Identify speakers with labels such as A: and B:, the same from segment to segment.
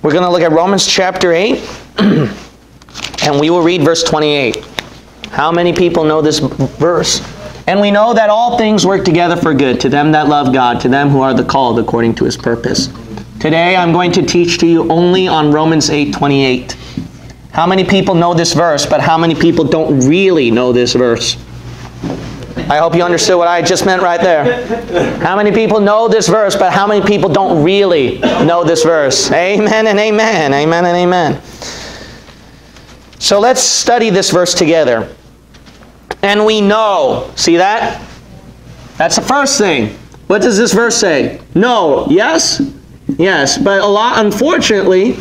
A: We're going to look at Romans chapter 8, and we will read verse 28. How many people know this verse? And we know that all things work together for good, to them that love God, to them who are the called according to His purpose. Today I'm going to teach to you only on Romans 8:28. How many people know this verse, but how many people don't really know this verse? I hope you understood what I just meant right there. How many people know this verse, but how many people don't really know this verse? Amen and amen. Amen and amen. So let's study this verse together. And we know. See that? That's the first thing. What does this verse say? No. Yes? Yes. But unfortunately,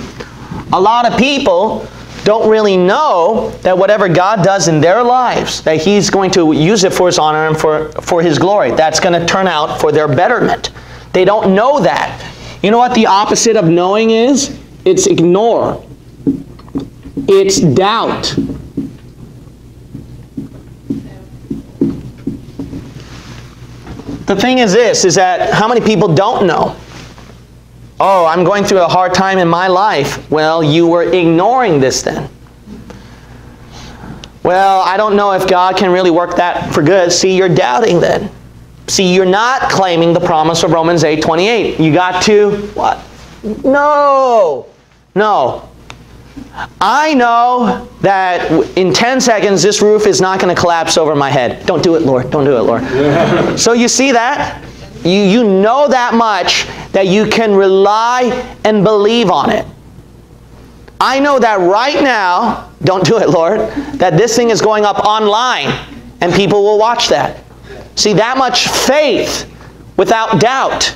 A: a lot of people don't really know that whatever God does in their lives, that He's going to use it for His honor and for His glory. That's going to turn out for their betterment. They don't know that. You know what the opposite of knowing is? It's ignore. It's doubt. The thing is this, is that how many people don't know? Oh, I'm going through a hard time in my life. Well, you were ignoring this then. Well, I don't know if God can really work that for good. See, you're doubting then. See, you're not claiming the promise of Romans 8:28. You got to, what? No. No. I know that in 10 seconds this roof is not going to collapse over my head. Don't do it, Lord. Don't do it, Lord. Yeah. So you see that? You know that much that you can rely and believe on it. I know that right now, don't do it, Lord, that this thing is going up online and people will watch that. See, that much faith without doubt.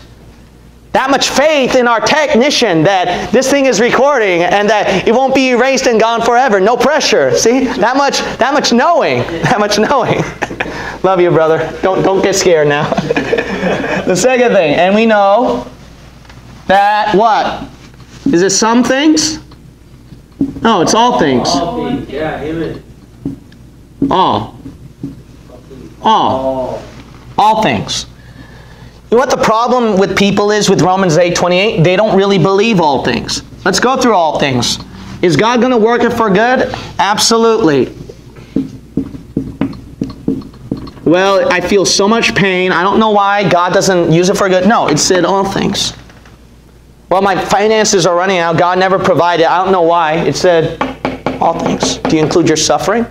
A: That much faith in our technician that this thing is recording and that it won't be erased and gone forever. No pressure. See? That much knowing. That much knowing. Love you, brother. Don't get scared now. The second thing, and we know that what? Is it some things? No, it's all things.
B: All things. Yeah, amen.
A: All. All things. You know what the problem with people is with Romans 8:28? They don't really believe all things. Let's go through all things. Is God going to work it for good? Absolutely. Well, I feel so much pain. I don't know why God doesn't use it for good. No, it said all things. Well, my finances are running out. God never provided. I don't know why. It said all things. Do you include your suffering?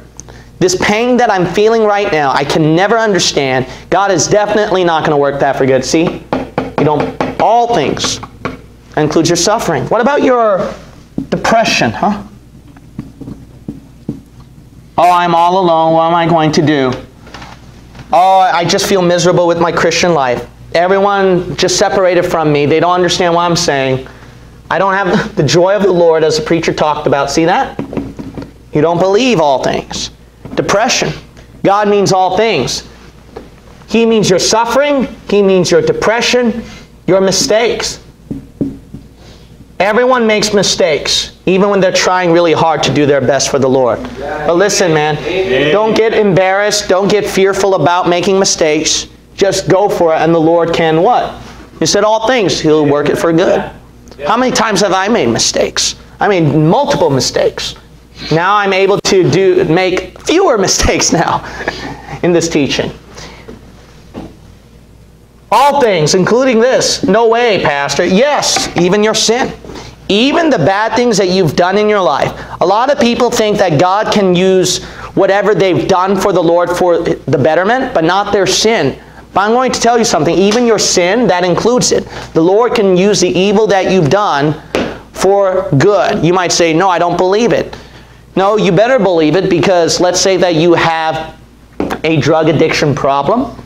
A: This pain that I'm feeling right now, I can never understand. God is definitely not going to work that for good. See? You don't, all things. That includes your suffering. What about your depression, huh? Oh, I'm all alone. What am I going to do? Oh, I just feel miserable with my Christian life. Everyone just separated from me. They don't understand what I'm saying. I don't have the joy of the Lord, as the preacher talked about. See that? You don't believe all things. Depression. God means all things. He means your suffering. He means your depression, your mistakes. Everyone makes mistakes, even when they're trying really hard to do their best for the Lord. But listen, man, don't get embarrassed. Don't get fearful about making mistakes. Just go for it, and the Lord can what? He said all things. He'll work it for good. How many times have I made mistakes? I made multiple mistakes. Now I'm able to make fewer mistakes now in this teaching. All things, including this. No way, Pastor. Yes, even your sin. Even the bad things that you've done in your life. A lot of people think that God can use whatever they've done for the Lord for the betterment, but not their sin. But I'm going to tell you something. Even your sin, that includes it. The Lord can use the evil that you've done for good. You might say, no, I don't believe it. No, you better believe it, because let's say that you have a drug addiction problem.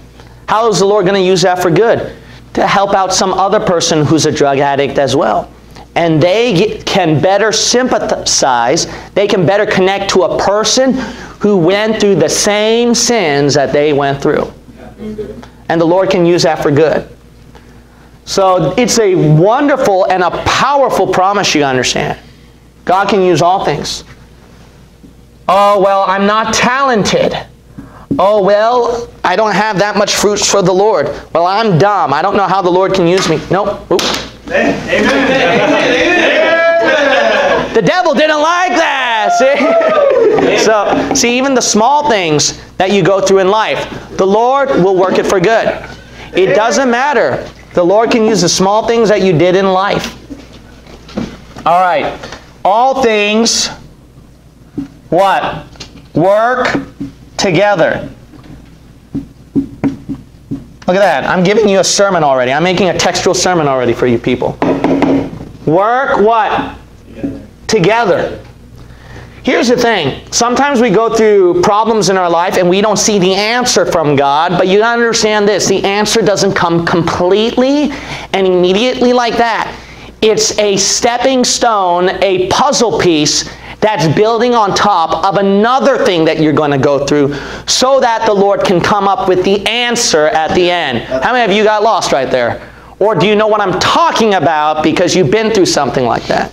A: How is the Lord going to use that for good? To help out some other person who's a drug addict as well. And they can better sympathize. They can better connect to a person who went through the same sins that they went through. And the Lord can use that for good. So it's a wonderful and a powerful promise, you understand. God can use all things. Oh, well, I'm not talented. Oh, well, I don't have that much fruits for the Lord. Well, I'm dumb. I don't know how the Lord can use me. Nope. Oop.
B: Amen. Amen.
A: The devil didn't like that. See? So, see, even the small things that you go through in life, the Lord will work it for good. It doesn't matter. The Lord can use the small things that you did in life. All right. All things, what? Work together. Look at that. I'm giving you a sermon already. I'm making a textual sermon already for you people. Work what? Together. Here's the thing. Sometimes we go through problems in our life and we don't see the answer from God, but you gotta understand this. The answer doesn't come completely and immediately like that. It's a stepping stone, a puzzle piece that's building on top of another thing that you're going to go through so that the Lord can come up with the answer at the end. How many of you got lost right there? Or do you know what I'm talking about because you've been through something like that?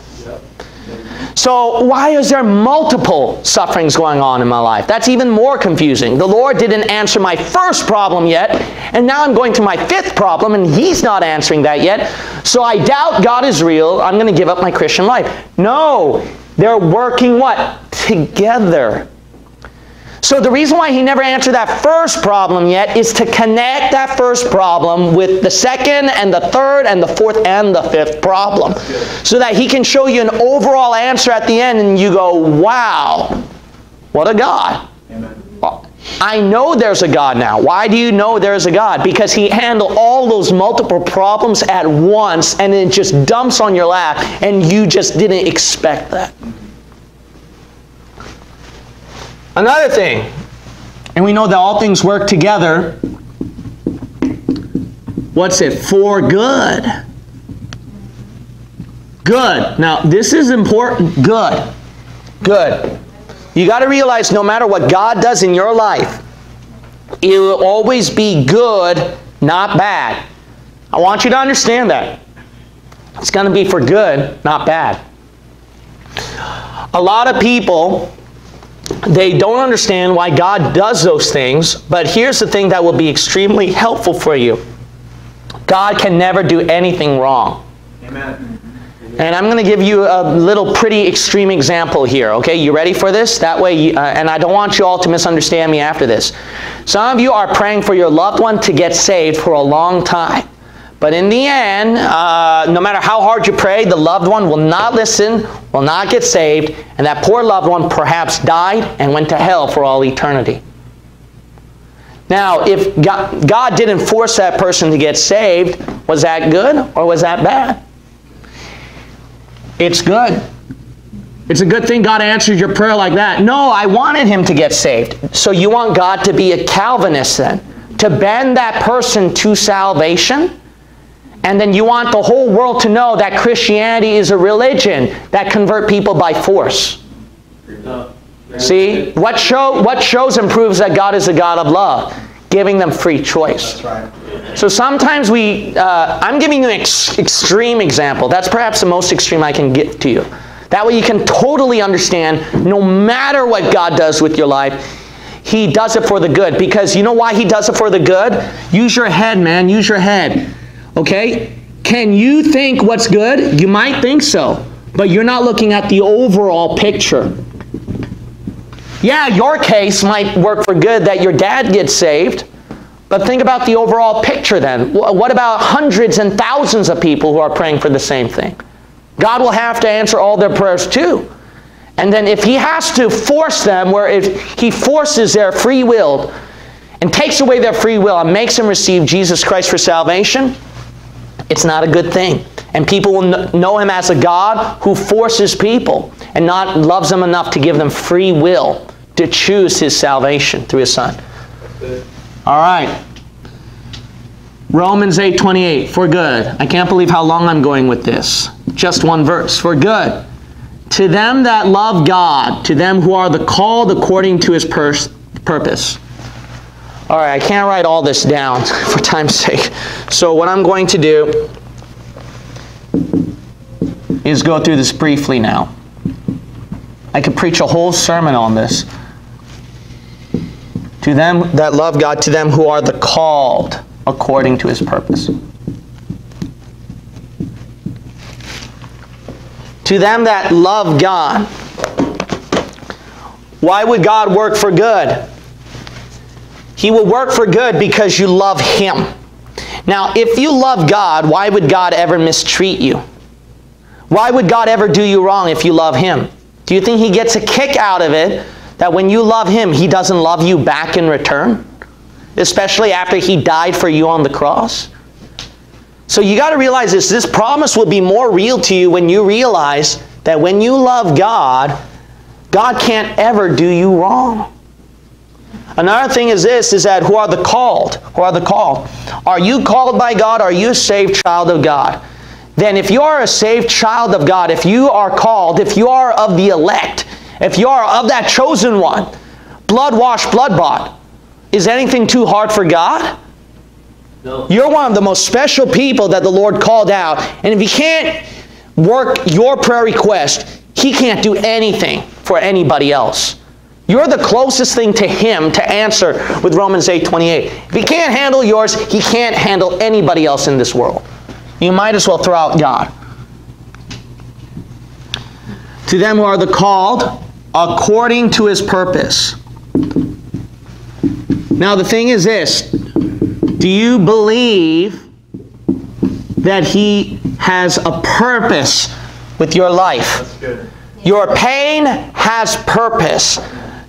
A: So why is there multiple sufferings going on in my life? That's even more confusing. The Lord didn't answer my first problem yet, and now I'm going to my fifth problem, and He's not answering that yet. So I doubt God is real. I'm going to give up my Christian life. No, they're working what? Together. So the reason why He never answered that first problem yet is to connect that first problem with the second and the third and the fourth and the fifth problem. So that He can show you an overall answer at the end and you go, wow, what a God. Amen. Well, I know there's a God now. Why do you know there's a God? Because He handled all those multiple problems at once and it just dumps on your lap and you just didn't expect that. Another thing, and we know that all things work together, what's it? For good. Good. Now, this is important. Good. Good. You got to realize no matter what God does in your life, it will always be good, not bad. I want you to understand that. It's going to be for good, not bad. A lot of people, they don't understand why God does those things, but here's the thing that will be extremely helpful for you. God can never do anything wrong. Amen. And I'm going to give you a little pretty extreme example here, okay? You ready for this? That way, and I don't want you all to misunderstand me after this. Some of you are praying for your loved one to get saved for a long time. But in the end, no matter how hard you pray, the loved one will not listen, will not get saved, and that poor loved one perhaps died and went to hell for all eternity. Now, if God didn't force that person to get saved, was that good or was that bad? It's good. It's a good thing God answered your prayer like that. No, I wanted him to get saved. So you want God to be a Calvinist then? To bend that person to salvation? And then you want the whole world to know that Christianity is a religion that convert people by force. See? What shows and proves that God is a God of love? Giving them free choice. That's right. So sometimes I'm giving you an extreme example. That's perhaps the most extreme I can give to you. That way you can totally understand no matter what God does with your life, He does it for the good. Because you know why He does it for the good? Use your head, man. Use your head. Okay? Can you think what's good? You might think so. But you're not looking at the overall picture. Yeah, your case might work for good that your dad gets saved. But think about the overall picture then. What about hundreds and thousands of people who are praying for the same thing? God will have to answer all their prayers too. And then if He has to force them, where if He forces their free will and takes away their free will and makes them receive Jesus Christ for salvation, it's not a good thing. And people will know Him as a God who forces people and not loves them enough to give them free will to choose His salvation through His Son. All right. Romans 8:28, for good. I can't believe how long I'm going with this. Just one verse. For good. To them that love God, to them who are the called according to His purpose. All right, I can't write all this down for time's sake. So what I'm going to do is go through this briefly now. I could preach a whole sermon on this. To them that love God, to them who are the called according to His purpose. To To them that love God. Why would God work for good? He will work for good because you love Him. Now, if you love God, why would God ever mistreat you? Why would God ever do you wrong if you love Him? Do you think He gets a kick out of it that when you love Him, He doesn't love you back in return? Especially after He died for you on the cross? So you got to realize this. This promise will be more real to you when you realize that when you love God, God can't ever do you wrong. Another thing is this, is that who are the called? Who are the called? Are you called by God? Are you a saved child of God? Then if you are a saved child of God, if you are called, if you are of the elect, if you are of that chosen one, blood-washed, blood-bought, is anything too hard for God? No. You're one of the most special people that the Lord called out. And if He can't work your prayer request, He can't do anything for anybody else. You're the closest thing to Him to answer with Romans 8:28. If He can't handle yours, He can't handle anybody else in this world. You might as well throw out God. To them who are the called, according to His purpose. Now the thing is this. Do you believe that He has a purpose with your life?
B: That's good.
A: Your pain has purpose.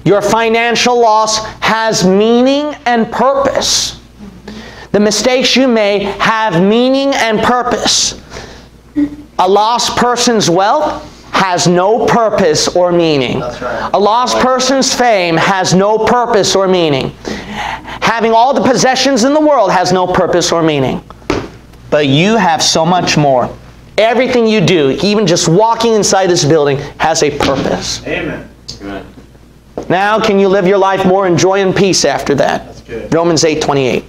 A: Your financial loss has meaning and purpose. The mistakes you made have meaning and purpose. A lost person's wealth has no purpose or meaning.
B: That's right.
A: A lost person's fame has no purpose or meaning. Having all the possessions in the world has no purpose or meaning. But you have so much more. Everything you do, even just walking inside this building, has a purpose.
B: Amen. Amen.
A: Now, can you live your life more in joy and peace after that?
B: That's good.
A: Romans 8:28.